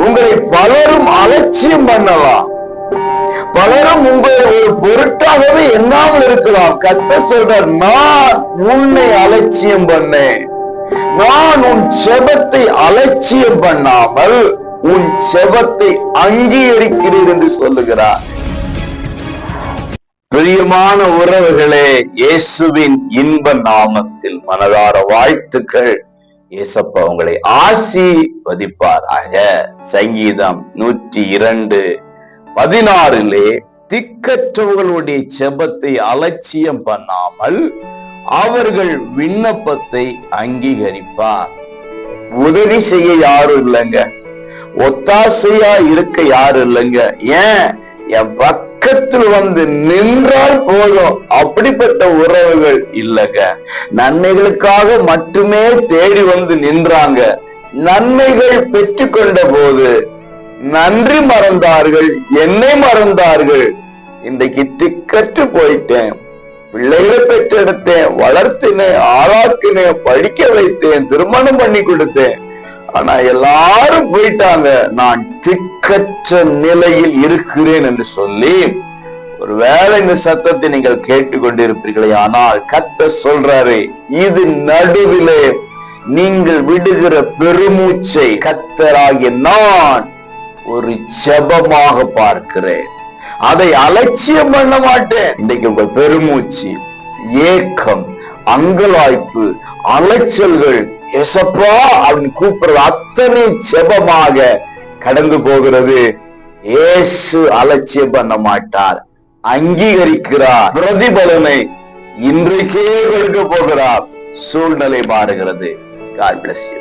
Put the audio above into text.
உங்களை பலரும் அலட்சியம் பண்ணலாம், பலரும் உங்களை ஒரு பொருட்டாகவே எண்ணாமல் இருக்கலாம். கர்த்தர் சொல்றார், நான் உன்னை அலட்சியம் பண்ணேன், நான் உன் செபத்தை அலட்சியம் பண்ணாமல் உன் செபத்தை அங்கீகரிக்கிறீர் என்று சொல்லுகிறார். பிரியமான உறவுகளே, இயேசுவின் இன்ப நாமத்தில் மனதார வாழ்த்துக்கள். இயேசப்பா உங்களை ஆசீர்வதிப்பாராக. சங்கீதம் 102:16 திக்கற்றவர்களுடைய செபத்தை அலட்சியம் பண்ணாமல் அவர்கள் விண்ணப்பத்தை அங்கீகரிப்பார். உதவி செய்ய யாரும் இல்லைங்க, ஒத்தாசையா இருக்க யாரும் இல்லைங்க. ஏன், என் பக்கத்தில் வந்து நின்றால் போதும், அப்படிப்பட்ட உறவுகள் இல்லைங்க. நன்மைகளுக்காக மட்டுமே தேடி வந்து நின்றாங்க. நன்மைகள் பெற்றுக்கொண்ட போது நன்றி மறந்தார்கள், என்னை மறந்தார்கள். இன்றைக்கு திக்கற்று போயிட்டேன், பிள்ளைகளை பெற்றெடுத்தேன், வளர்த்தினேன், ஆளாக்கினேன், படிக்க வைத்தேன், திருமணம் பண்ணி கொடுத்தேன், ஆனா எல்லாரும் போயிட்டாங்க, நான் திக்கற்ற நிலையில் இருக்கிறேன் என்று சொல்லி ஒருவேளை இந்த சத்தத்தை நீங்கள் கேட்டுக்கொண்டிருப்பீர்களே, ஆனால் கர்த்தர் சொல்றாரு, இது நடுவிலே நீங்கள் விடுகிற பெருமூச்சை கர்த்தராகிய நான் ஒரு ஜெபமாக பார்க்கிறேன், அதை அலட்சியம் பண்ண மாட்டேன். இன்றைக்கு உங்க பெருமூச்சு, ஏக்கம், அங்கலாய்ப்பு, அலைச்சல்கள், ஏசப்பா அப்படின்னு கூப்பிடுறது அத்தனை ஜெபமாக கடந்து போகிறது. இயேசு அலட்சியம் பண்ண மாட்டார், அங்கீகரிக்கிறார். பிரதிபலனை இன்றைக்கே கொடுக்க போகிறார். சூழ்நிலை மாறுகிறது. God bless you.